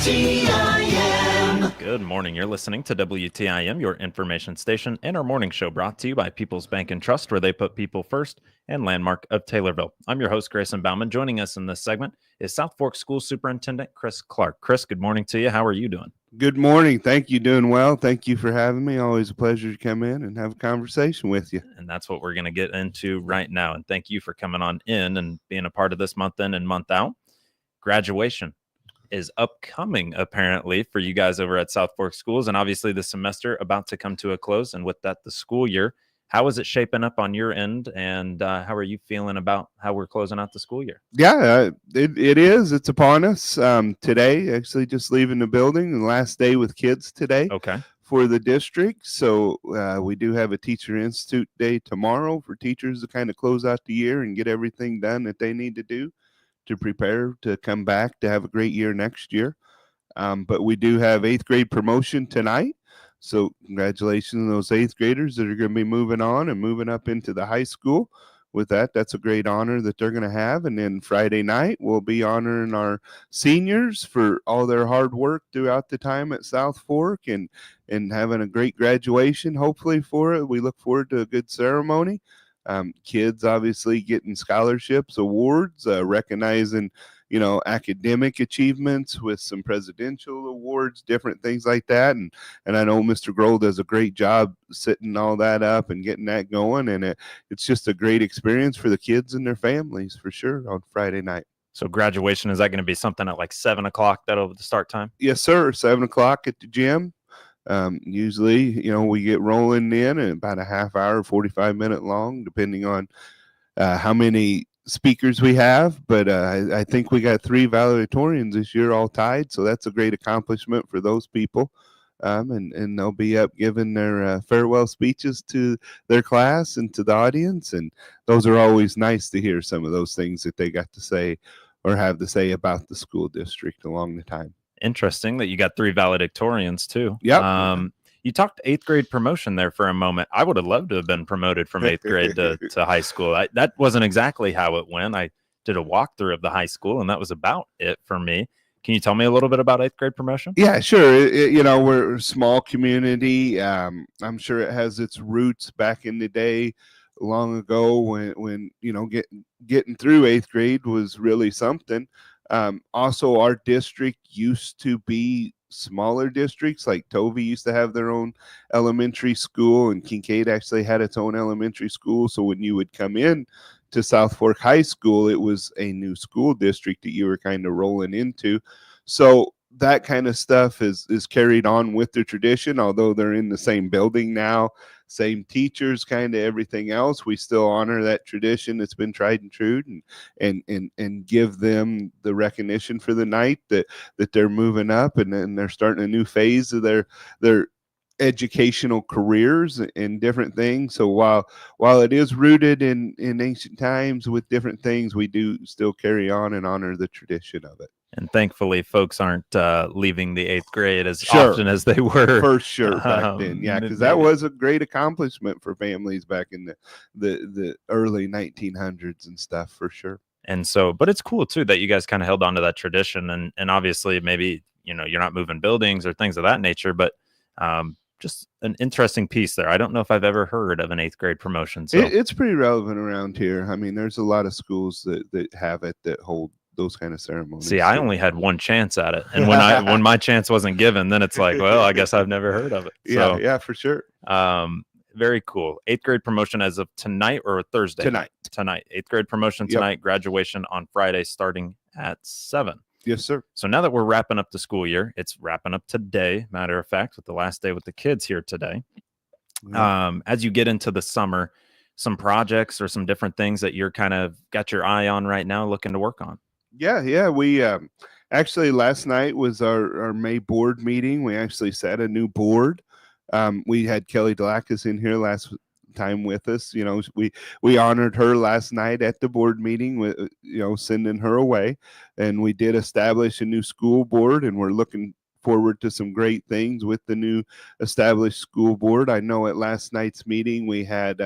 WTIM. Good morning. You're listening to WTIM, your information station, and our morning show brought to you by People's Bank and Trust, where they put people first, and Landmark of Taylorville. I'm your host, Grayson Bauman. Joining us in this segment is South Fork School Superintendent Chris Clark. Chris, good morning to you. How are you doing? Good morning. Thank you. Doing well. Thank you for having me. Always a pleasure to come in and have a conversation with you. And that's what we're going to get into right now. And thank you for coming on in and being a part of this month in and month out. Graduation is upcoming, apparently, for you guys over at South Fork Schools. And obviously the semester about to come to a close. And with that, the school year. How is it shaping up on your end? And how are you feeling about how we're closing out the school year? Yeah, it is. It's upon us today. Actually, just leaving the building. The last day with kids today. Okay. For the district. So we do have a Teacher Institute Day tomorrow for teachers to kind of close out the year and get everything done that they need to do to prepare to come back to have a great year next year. But we do have 8th grade promotion tonight. So congratulations to those 8th graders that are going to be moving on and moving up into the high school. With that, that's a great honor that they're going to have. And then Friday night, we'll be honoring our seniors for all their hard work throughout the time at South Fork and having a great graduation, hopefully, for it. We look forward to a good ceremony. Kids obviously getting scholarships, awards, recognizing, academic achievements with some presidential awards, different things like that. And I know Mr. Grohl does a great job setting all that up and getting that going. And it's just a great experience for the kids and their families for sure on Friday night. So graduation, is that going to be something at like 7 o'clock, that'll the start time? Yes, sir. 7 o'clock at the gym. Usually, we get rolling in about a half hour, 45-minute long, depending on how many speakers we have. But I think we got 3 valedictorians this year, all tied. So that's a great accomplishment for those people. And they'll be up giving their farewell speeches to their class and to the audience. And those are always nice to hear, some of those things that they got to say or have to say about the school district along the time. Interesting that you got 3 valedictorians too. Yep. You talked 8th grade promotion there for a moment. I would have loved to have been promoted from 8th grade to high school. That wasn't exactly how it went. I did a walkthrough of the high school, and that was about it for me. Can you tell me a little bit about 8th grade promotion? Yeah, sure. We're a small community. I'm sure it has its roots back in the day, long ago, when getting through 8th grade was really something. Also, our district used to be smaller districts. Like Tovey used to have their own elementary school, and Kincaid actually had its own elementary school. So when you would come in to South Fork High School, it was a new school district that you were kind of rolling into. So that kind of stuff is carried on with the tradition, although they're in the same building now, same teachers, kind of everything else. We still honor that tradition that's been tried and true, and give them the recognition for the night that they're moving up and then they're starting a new phase of their educational careers and different things. So while it is rooted in ancient times with different things, we do still carry on and honor the tradition of it. And thankfully, folks aren't leaving the 8th grade as often as they were. For sure, back then. Yeah, because that was a great accomplishment for families back in the early 1900s and stuff, for sure. And so, but it's cool, too, that you guys kind of held on to that tradition. And obviously, maybe, you're not moving buildings or things of that nature, but just an interesting piece there. I don't know if I've ever heard of an 8th grade promotion. So it's pretty relevant around here. I mean, there's a lot of schools that have it, that hold those kind of ceremonies. See, I only had one chance at it, and when my chance wasn't given, then it's like, well, I guess I've never heard of it. So, yeah, for sure. Very cool. 8th grade promotion as of tonight or Thursday? Tonight. 8th grade promotion tonight. Yep. Graduation on Friday, starting at 7. Yes, sir. So now that we're wrapping up the school year, it's wrapping up today. Matter of fact, with the last day with the kids here today. Yep. As you get into the summer, some projects or some different things that you're kind of got your eye on right now, looking to work on. Yeah. We actually, last night was our May board meeting. We actually set a new board. We had Kelly Delacus in here last time with us. We honored her last night at the board meeting with, sending her away. And we did establish a new school board, and we're looking forward to some great things with the new established school board. I know at last night's meeting we had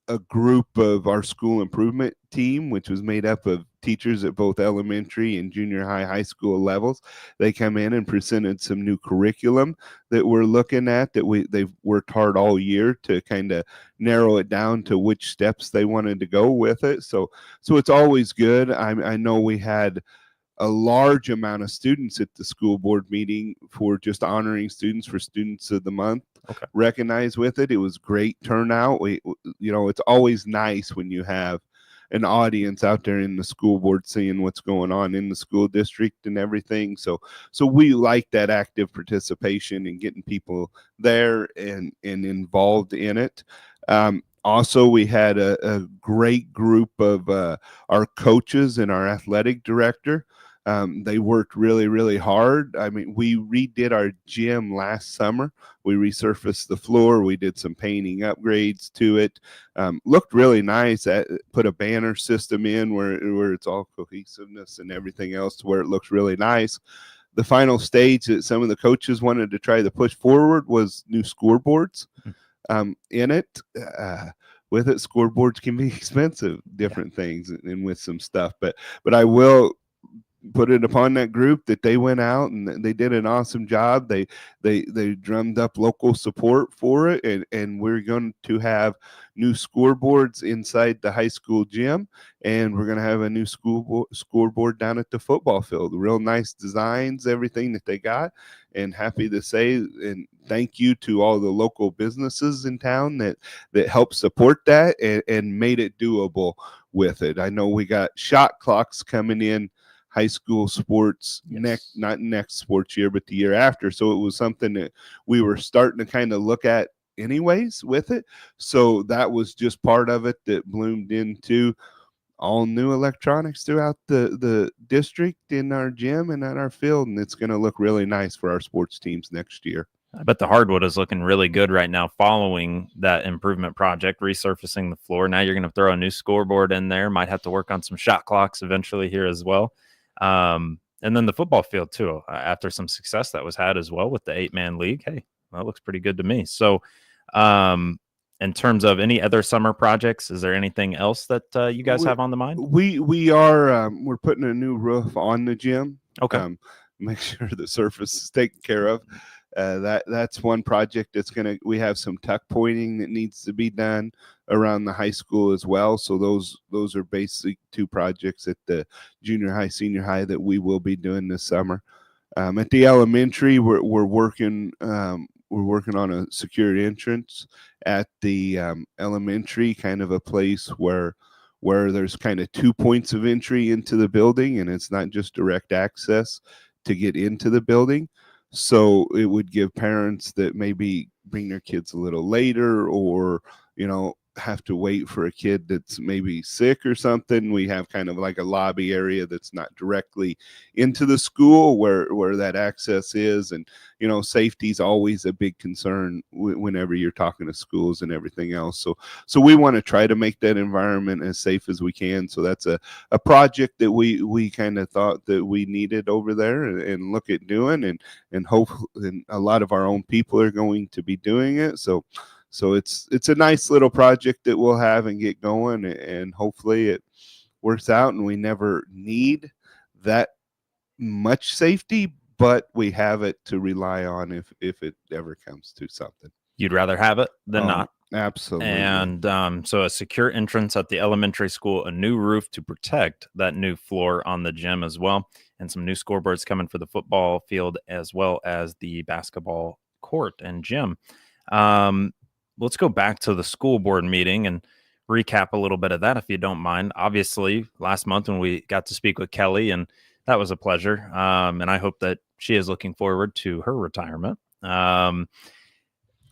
a group of our school improvement team, which was made up of teachers at both elementary and junior high school levels. They come in and presented some new curriculum that we're looking at, that they've worked hard all year to kind of narrow it down to which steps they wanted to go with it. So it's always good. I know we had a large amount of students at the school board meeting for just honoring students for Students of the Month. Okay. Recognized with it. It was great turnout. It's always nice when you have an audience out there in the school board seeing what's going on in the school district and everything. So we like that active participation and getting people there and involved in it. Also, we had a great group of our coaches and our athletic director. They worked really, really hard. I mean, we redid our gym last summer. We resurfaced the floor. We did some painting upgrades to it. Looked really nice. Put a banner system in where it's all cohesiveness and everything else, to where it looks really nice. The final stage that some of the coaches wanted to try to push forward was new scoreboards in it. With it, scoreboards can be expensive, different things, and with some stuff. But I will put it upon that group that they went out and they did an awesome job. They drummed up local support for it, and we're going to have new scoreboards inside the high school gym, and we're going to have a new scoreboard down at the football field. Real nice designs, everything that they got, and happy to say and thank you to all the local businesses in town that helped support that and made it doable with it. I know we got shot clocks coming in high school sports not next sports year, but the year after. So it was something that we were starting to kind of look at anyways with it. So that was just part of it that bloomed into all new electronics throughout the district, in our gym and at our field. And it's going to look really nice for our sports teams next year. I bet the hardwood is looking really good right now following that improvement project, resurfacing the floor. Now you're going to throw a new scoreboard in there. Might have to work on some shot clocks eventually here as well. And then the football field too, after some success that was had as well with the 8-man league. Hey, that looks pretty good to me. So, in terms of any other summer projects, is there anything else that you guys have on the mind? We are we're putting a new roof on the gym. Okay. Make sure the surface is taken care of. That's one project we have some tuck pointing that needs to be done around the high school as well. So those are basically two projects at the junior high, senior high that we will be doing this summer. At the elementary, we're working on a secured entrance at the elementary, kind of a place where there's kind of 2 points of entry into the building, and it's not just direct access to get into the building. So it would give parents that maybe bring their kids a little later, or have to wait for a kid that's maybe sick or something. We have kind of like a lobby area that's not directly into the school where that access is. And safety is always a big concern whenever you're talking to schools and everything else. So we want to try to make that environment as safe as we can. So that's a project that we kind of thought that we needed over there and look at doing, and hope, and a lot of our own people are going to be doing it. So it's a nice little project that we'll have and get going, and hopefully it works out and we never need that much safety, but we have it to rely on if it ever comes to something. You'd rather have it than not. Absolutely. And so a secure entrance at the elementary school, a new roof to protect that new floor on the gym as well, and some new scoreboards coming for the football field as well as the basketball court and gym. Let's go back to the school board meeting and recap a little bit of that, if you don't mind. Obviously, last month when we got to speak with Kelly, and that was a pleasure. And I hope that she is looking forward to her retirement.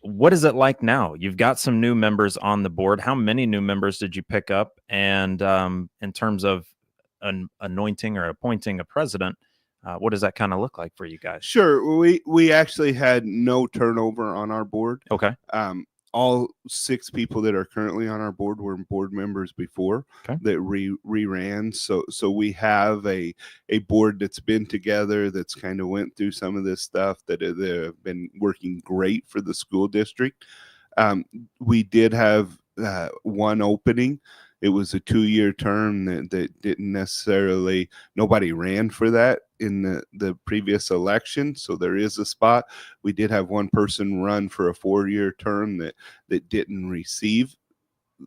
What is it like now? You've got some new members on the board. How many new members did you pick up? And in terms of anointing or appointing a president, what does that kind of look like for you guys? Sure. We actually had no turnover on our board. Okay. All 6 people that are currently on our board were board members before. Okay. That re-ran. So we have a board that's been together, that's kind of went through some of this stuff, that have been working great for the school district. We did have one opening. it was a 2-year term that didn't necessarily, nobody ran for that in the previous election. So there is a spot. We did have one person run for a 4-year term that didn't receive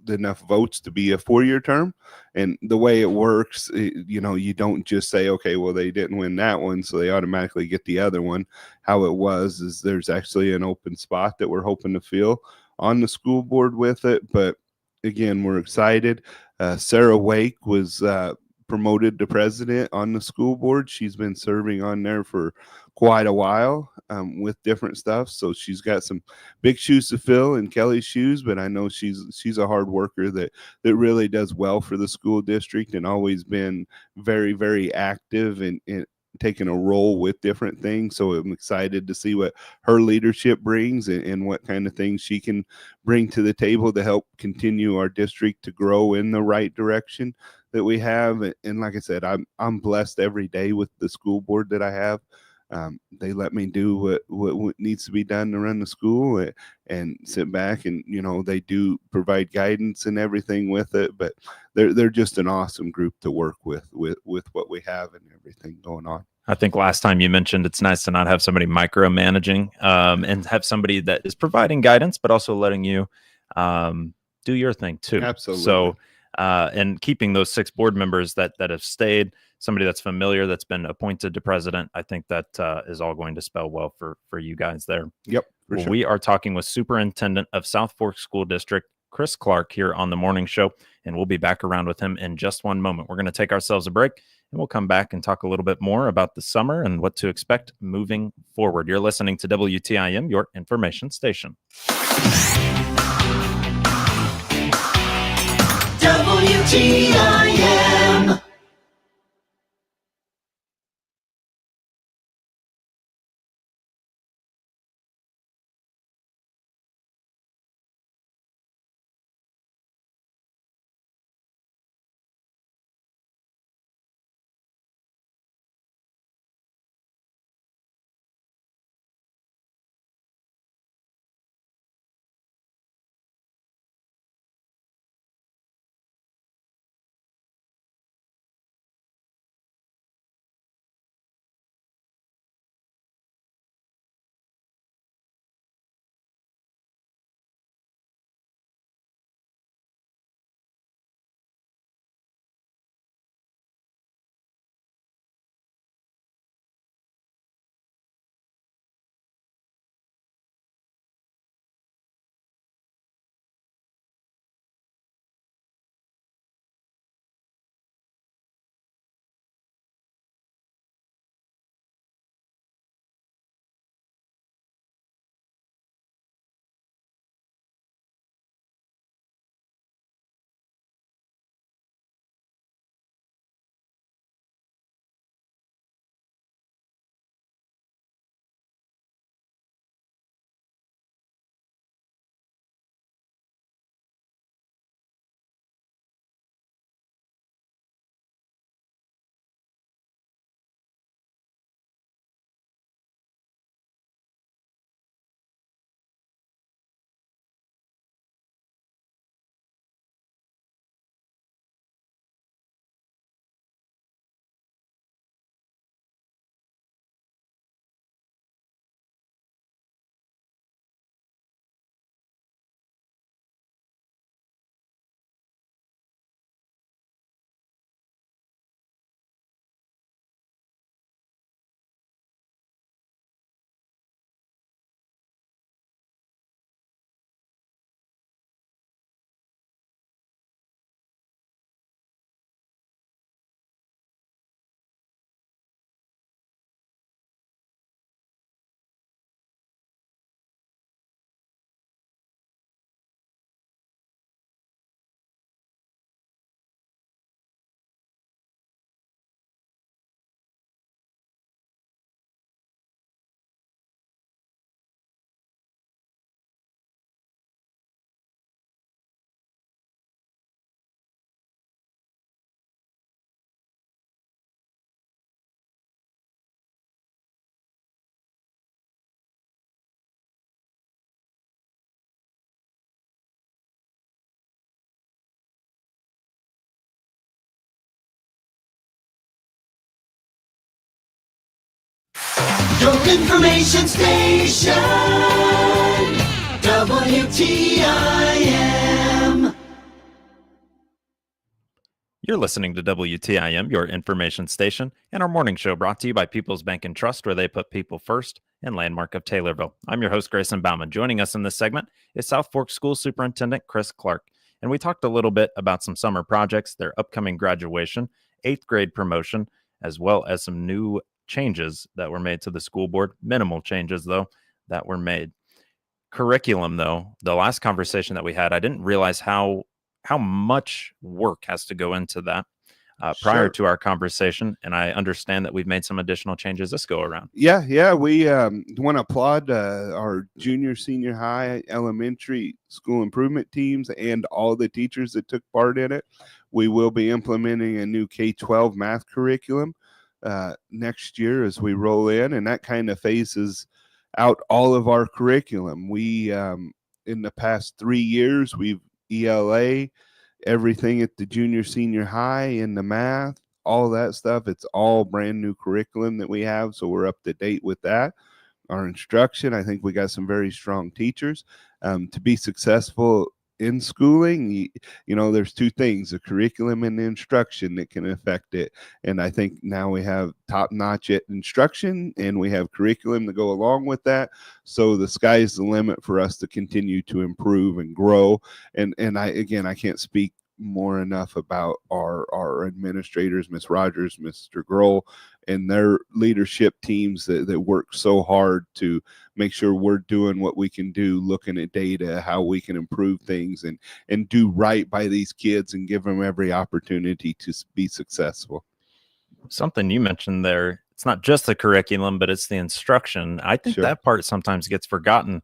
enough votes to be a 4-year term. And the way it works, you don't just say, okay, well, they didn't win that one, so they automatically get the other one. How it was is there's actually an open spot that we're hoping to fill on the school board with it. But again, we're excited. Sarah Wake was promoted to president on the school board. She's been serving on there for quite a while with different stuff. So she's got some big shoes to fill in Kelly's shoes, but I know she's a hard worker that really does well for the school district and always been very, very active in taking a role with different things. So I'm excited to see what her leadership brings and what kind of things she can bring to the table to help continue our district to grow in the right direction that we have. And like I said, I'm blessed every day with the school board that I have. They let me do what needs to be done to run the school and sit back, and they do provide guidance and everything with it. But they're just an awesome group to work with what we have and everything going on. I think last time you mentioned it's nice to not have somebody micromanaging and have somebody that is providing guidance, but also letting you do your thing too. Absolutely. So, and keeping those 6 board members that have stayed, somebody that's familiar, that's been appointed to president, I think that is all going to spell well for you guys there. Yep. Sure. We are talking with Superintendent of South Fork School District, Chris Clark, here on the morning show, and we'll be back around with him in just one moment. We're going to take ourselves a break, and we'll come back and talk a little bit more about the summer and what to expect moving forward. You're listening to WTIM, your information station. WTIM. Your information station, WTIM. You're listening to WTIM, your information station, and our morning show brought to you by People's Bank and Trust, where they put people first, and Landmark of Taylorville. I'm your host, Grayson Bauman. Joining us in this segment is South Fork School Superintendent Chris Clark. And we talked a little bit about some summer projects, their upcoming graduation, 8th grade promotion, as well as some new changes that were made to the school board. Minimal changes, though, that were made. Curriculum, though, the last conversation that we had, I didn't realize how much work has to go into that prior to our conversation. And I understand that we've made some additional changes this go around. Yeah. We want to applaud our junior, senior high, elementary school improvement teams and all the teachers that took part in it. We will be implementing a new K-12 math curriculum next year as we roll in, and that kind of phases out all of our curriculum. We, in the past 3 years, we've ELA everything at the junior, senior high in the math, all that stuff. It's all brand new curriculum that we have, so we're up to date with that. Our instruction, I think we got some very strong teachers. To be successful in schooling, you know, there's two things, the curriculum and the instruction that can affect it. And I think now we have top-notch instruction and we have curriculum to go along with that. So the sky's the limit for us to continue to improve and grow. And I can't speak more enough about our administrators, Miss Rogers, Mr. Grohl, and their leadership teams that work so hard to make sure we're doing what we can do, looking at data, how we can improve things and do right by these kids and give them every opportunity to be successful. Something you mentioned there, it's not just the curriculum, but it's the instruction. I think that part sometimes gets forgotten,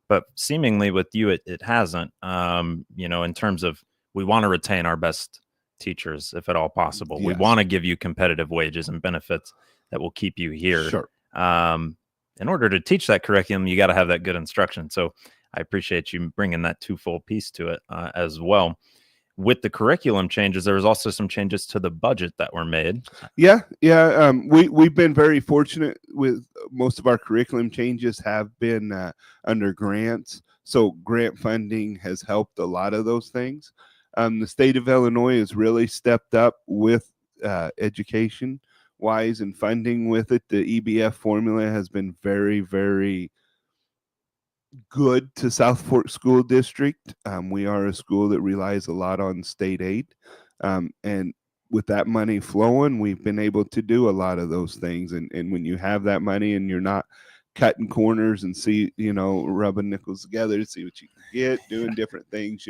but seemingly with you, it hasn't, you know, in terms of we want to retain our best teachers if at all possible. Yes. We want to give you competitive wages and benefits that will keep you here. Sure. In order to teach that curriculum, you got to have that good instruction. So I appreciate you bringing that twofold piece to it as well. With the curriculum changes, there was also some changes to the budget that were made. Yeah. We've been very fortunate with most of our curriculum changes have been under grants. So grant funding has helped a lot of those things. The state of Illinois has really stepped up with education wise and funding with it. The EBF formula has been very, very good to South Fork School District. We are a school that relies a lot on state aid. And with that money flowing, we've been able to do a lot of those things. And when you have that money and you're not cutting corners and rubbing nickels together to see what you can get, doing different things,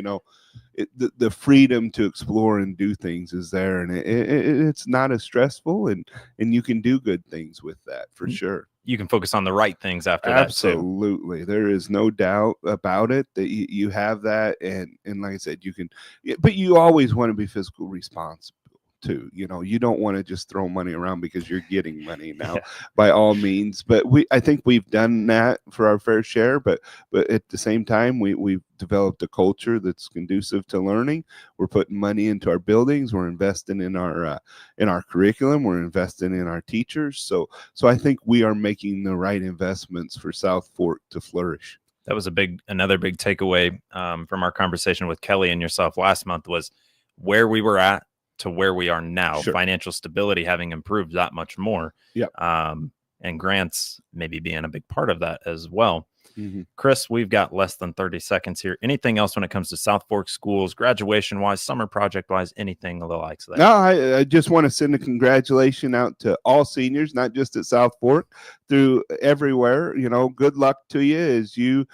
the freedom to explore and do things is there, and it's not as stressful, and you can do good things with that for sure. You can focus on the right things after that. Absolutely. There is no doubt about it that you have that. And like I said, you can, but you always want to be fiscal responsible too. You don't want to just throw money around because you're getting money now by all means. But I think we've done that for our fair share, but at the same time, we've developed a culture that's conducive to learning. We're putting money into our buildings. We're investing in our curriculum. We're investing in our teachers. So I think we are making the right investments for South Fork to flourish. That was another big takeaway from our conversation with Kelly and yourself last month was where we were at to where we are now. Sure. Financial stability having improved that much more. And grants maybe being a big part of that as well. Mm-hmm. Chris, we've got less than 30 seconds here. Anything else when it comes to South Fork schools, graduation wise, summer project wise, anything of the likes of that? No, I just want to send a congratulation out to all seniors, not just at South Fork, through everywhere. Good luck to you as you're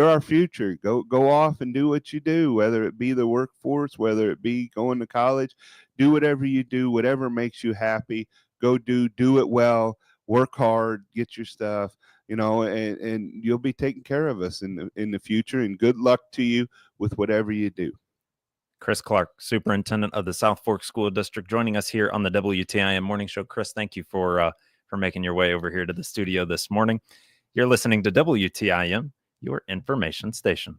our future. Go off and do what you do, whether it be the workforce, whether it be going to college. Do whatever you do, whatever makes you happy. Go do it well. Work hard, get your stuff, and you'll be taking care of us in the future. And good luck to you with whatever you do. Chris Clark, Superintendent of the South Fork School District, joining us here on the WTIM Morning Show. Chris, thank you for making your way over here to the studio this morning. You're listening to WTIM, your information station.